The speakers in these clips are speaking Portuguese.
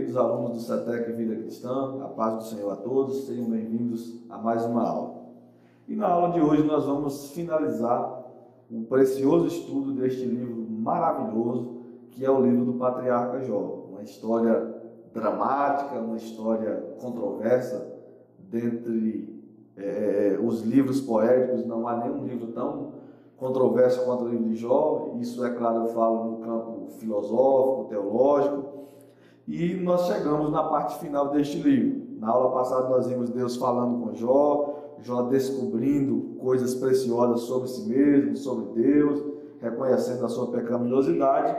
queridos alunos do CETEC Vida Cristã, a paz do Senhor a todos, sejam bem-vindos a mais uma aula. E na aula de hoje nós vamos finalizar um precioso estudo deste livro maravilhoso, que é o livro do Patriarca Jó. Uma história dramática, uma história controversa. Dentre os livros poéticos, não há nenhum livro tão controverso quanto o livro de Jó. Isso, é claro, eu falo no campo filosófico, teológico. E nós chegamos na parte final deste livro. Na aula passada nós vimos Deus falando com Jó, Jó descobrindo coisas preciosas sobre si mesmo, sobre Deus, reconhecendo a sua pecaminosidade.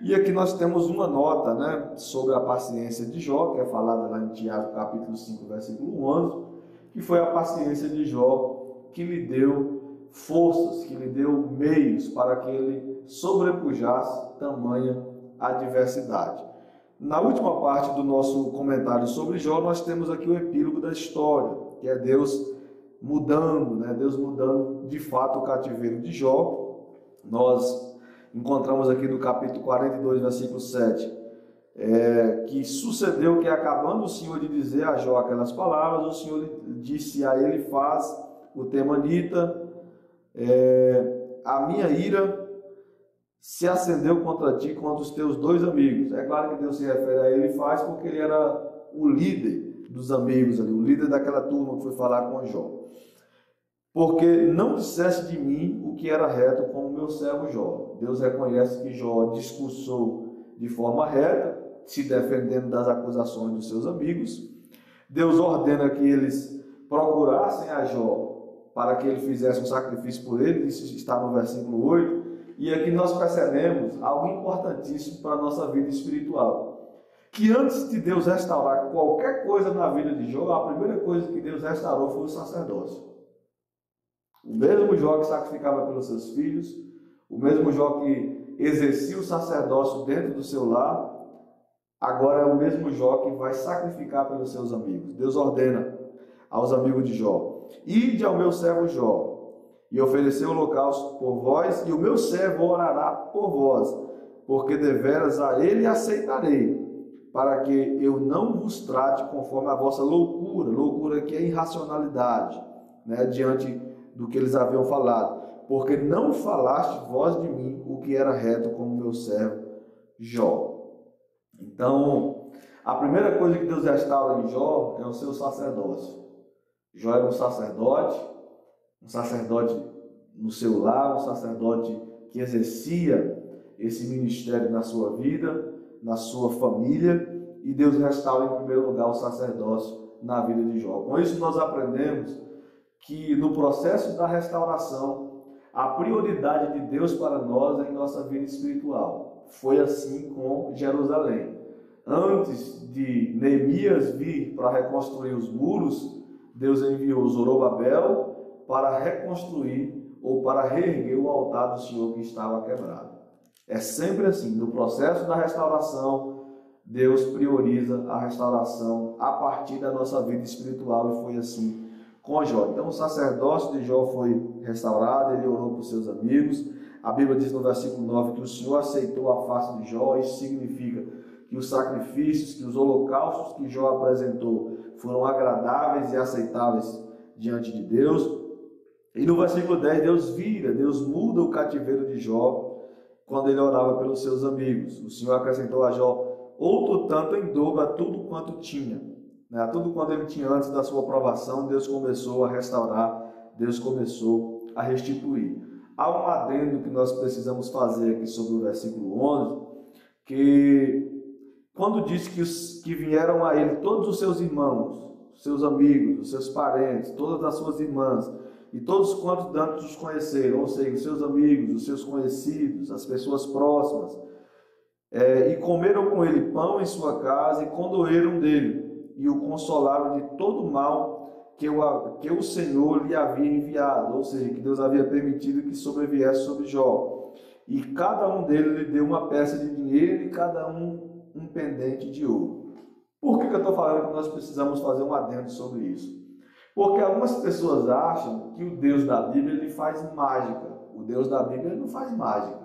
E aqui nós temos uma nota, sobre a paciência de Jó, que é falada lá em Tiago capítulo 5, versículo 11, que foi a paciência de Jó que lhe deu forças, que lhe deu meios para que ele sobrepujasse tamanha adversidade. Na última parte do nosso comentário sobre Jó, nós temos aqui o epílogo da história, que é Deus mudando, Deus mudando de fato o cativeiro de Jó. Nós encontramos aqui no capítulo 42, versículo 7, que sucedeu que, acabando o Senhor de dizer a Jó aquelas palavras, o Senhor disse a ele: faz o temanita, a minha ira se acendeu contra ti, contra os teus dois amigos. É claro que Deus se refere a ele, faz, porque ele era o líder dos amigos ali, o líder daquela turma que foi falar com Jó. Porque não disseste de mim o que era reto como o meu servo Jó. Deus reconhece que Jó discursou de forma reta, se defendendo das acusações dos seus amigos. Deus ordena que eles procurassem a Jó para que ele fizesse um sacrifício por ele. Isso está no versículo 8. E aqui nós percebemos algo importantíssimo para a nossa vida espiritual. Que antes de Deus restaurar qualquer coisa na vida de Jó, a primeira coisa que Deus restaurou foi o sacerdócio. O mesmo Jó que sacrificava pelos seus filhos, o mesmo Jó que exercia o sacerdócio dentro do seu lar, agora é o mesmo Jó que vai sacrificar pelos seus amigos. Deus ordena aos amigos de Jó: ide ao meu servo Jó, e ofereceu holocausto por vós, e o meu servo orará por vós, porque deveras a ele aceitarei, para que eu não vos trate conforme a vossa loucura que é irracionalidade, diante do que eles haviam falado, porque não falaste vós de mim o que era reto como meu servo Jó. Então, a primeira coisa que Deus restaura em Jó é o seu sacerdócio. Jó era um sacerdote no seu lar, um sacerdote que exercia esse ministério na sua vida, na sua família, e Deus restaura em primeiro lugar o sacerdócio na vida de Jó. Com isso nós aprendemos que no processo da restauração, a prioridade de Deus para nós é em nossa vida espiritual. Foi assim com Jerusalém. Antes de Neemias vir para reconstruir os muros, Deus enviou Zorobabel para reconstruir ou para reerguer o altar do Senhor que estava quebrado. É sempre assim. No processo da restauração, Deus prioriza a restauração a partir da nossa vida espiritual, e foi assim com Jó. Então o sacerdócio de Jó foi restaurado, ele orou por seus amigos. A Bíblia diz no versículo 9 que o Senhor aceitou a face de Jó. Isso significa que os sacrifícios, que os holocaustos que Jó apresentou foram agradáveis e aceitáveis diante de Deus. E no versículo 10, Deus muda o cativeiro de Jó quando ele orava pelos seus amigos. O Senhor acrescentou a Jó outro tanto em dobro a tudo quanto tinha. Tudo quanto ele tinha antes da sua aprovação, Deus começou a restaurar, Deus começou a restituir. Há um adendo que nós precisamos fazer aqui sobre o versículo 11, que quando diz que vieram a ele todos os seus irmãos, seus amigos, os seus parentes, todas as suas irmãs, e todos quantos dantes os conheceram, ou seja, os seus amigos, os seus conhecidos, as pessoas próximas, e comeram com ele pão em sua casa e condoeram dele, e o consolaram de todo o mal que o Senhor lhe havia enviado, ou seja, que Deus havia permitido que sobreviesse sobre Jó. E cada um deles lhe deu uma peça de dinheiro e cada um pendente de ouro. Por que eu estou falando que nós precisamos fazer um adendo sobre isso? Porque algumas pessoas acham que o Deus da Bíblia ele faz mágica. O Deus da Bíblia ele não faz mágica.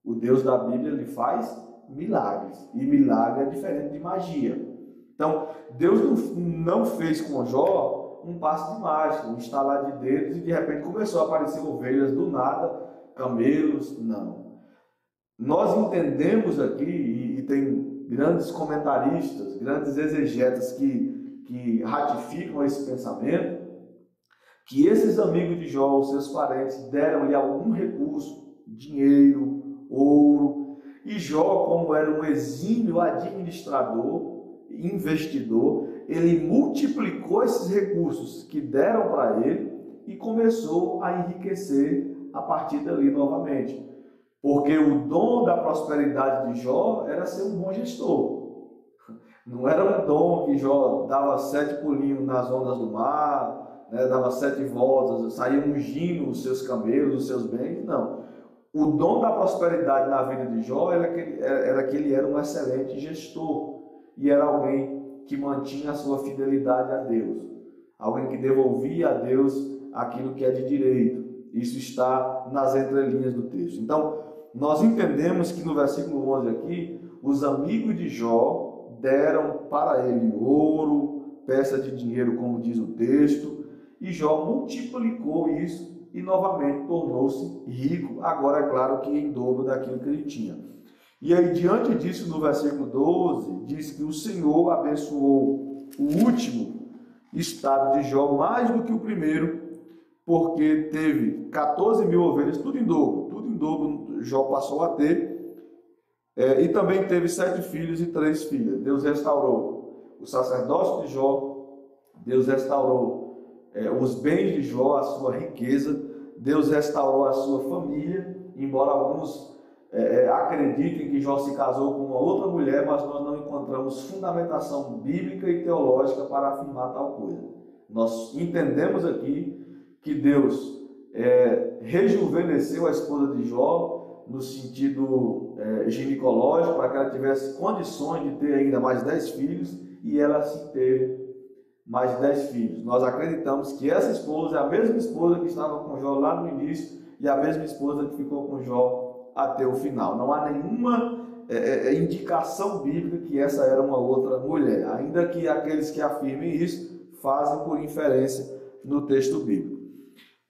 O Deus da Bíblia ele faz milagres. E milagre é diferente de magia. Então, Deus não fez com Jó um passe de mágica, um estalar de dedos e de repente começou a aparecer ovelhas do nada, camelos, não. Nós entendemos aqui, e tem grandes comentaristas, grandes exegetas que ratificam esse pensamento, que esses amigos de Jó, os seus parentes, deram-lhe algum recurso, dinheiro, ouro, e Jó, como era um exímio administrador, investidor, ele multiplicou esses recursos que deram para ele e começou a enriquecer a partir dali novamente. Porque o dom da prosperidade de Jó era ser um bom gestor. Não era um dom que Jó dava 7 pulinhos nas ondas do mar, né, dava 7 voltas, saía ungindo os seus camelos, os seus bens, não. O dom da prosperidade na vida de Jó era que ele era um excelente gestor e era alguém que mantinha a sua fidelidade a Deus, alguém que devolvia a Deus aquilo que é de direito. Isso está nas entrelinhas do texto. Então, nós entendemos que no versículo 11 aqui, os amigos de Jó deram para ele ouro, peça de dinheiro, como diz o texto, e Jó multiplicou isso e novamente tornou-se rico, agora é claro que em dobro daquilo que ele tinha. E aí, diante disso, no versículo 12, diz que o Senhor abençoou o último estado de Jó mais do que o primeiro, porque teve 14 mil ovelhas, tudo em dobro Jó passou a ter, e também teve 7 filhos e 3 filhas. Deus restaurou o sacerdócio de Jó, Deus restaurou os bens de Jó, a sua riqueza, Deus restaurou a sua família, embora alguns acreditem que Jó se casou com uma outra mulher, mas nós não encontramos fundamentação bíblica e teológica para afirmar tal coisa. Nós entendemos aqui que Deus rejuvenesceu a esposa de Jó no sentido ginecológico, para que ela tivesse condições de ter ainda mais 10 filhos, e ela sim teve mais 10 filhos. Nós acreditamos que essa esposa é a mesma esposa que estava com Jó lá no início e a mesma esposa que ficou com Jó até o final. Não há nenhuma indicação bíblica que essa era uma outra mulher, ainda que aqueles que afirmem isso fazem por inferência no texto bíblico.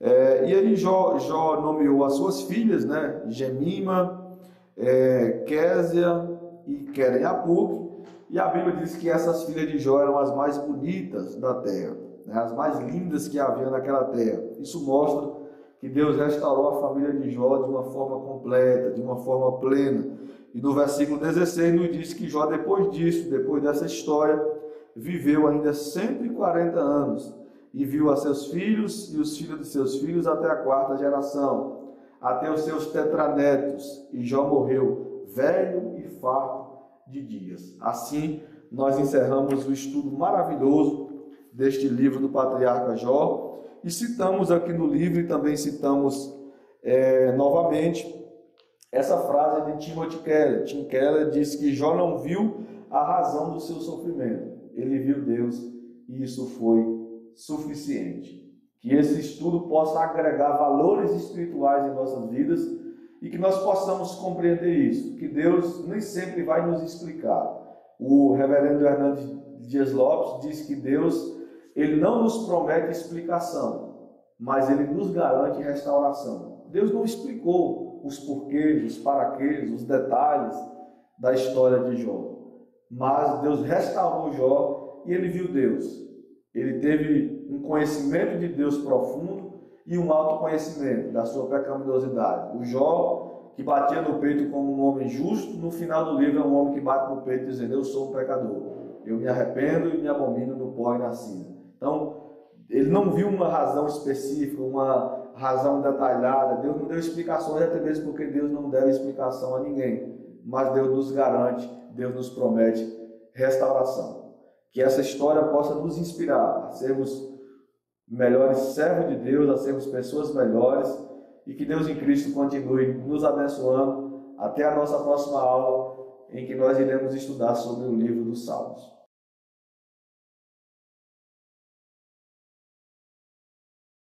E aí Jó nomeou as suas filhas, né? Gemima, Késia e Queren-Apuc, e a Bíblia diz que essas filhas de Jó eram as mais bonitas da terra, né? As mais lindas que havia naquela terra. Isso mostra que Deus restaurou a família de Jó de uma forma completa, de uma forma plena. E no versículo 16 nos diz que Jó, depois disso, depois dessa história, viveu ainda 140 anos e viu a seus filhos e os filhos de seus filhos até a 4ª geração, até os seus tetranetos, e Jó morreu velho e farto de dias. Assim, nós encerramos o estudo maravilhoso deste livro do patriarca Jó, e citamos aqui no livro, e também citamos novamente essa frase de Timothy Keller. Tim Keller diz que Jó não viu a razão do seu sofrimento, ele viu Deus, e isso foi suficiente. Que esse estudo possa agregar valores espirituais em nossas vidas e que nós possamos compreender isso, que Deus nem sempre vai nos explicar. O reverendo Hernandes Dias Lopes diz que Deus, ele não nos promete explicação, mas ele nos garante restauração. Deus não explicou os porquês, os paraquês, os detalhes da história de Jó, mas Deus restaurou Jó e ele viu Deus. Ele teve um conhecimento de Deus profundo e um autoconhecimento da sua pecaminosidade. O Jó, que batia no peito como um homem justo, no final do livro é um homem que bate no peito dizendo: eu sou um pecador, eu me arrependo e me abomino no pó e na cinza. Então, ele não viu uma razão específica, uma razão detalhada. Deus não deu explicações, até mesmo porque Deus não deve explicação a ninguém. Mas Deus nos garante, Deus nos promete restauração. Que essa história possa nos inspirar a sermos melhores servos de Deus, a sermos pessoas melhores, e que Deus em Cristo continue nos abençoando até a nossa próxima aula, em que nós iremos estudar sobre o livro dos Salmos.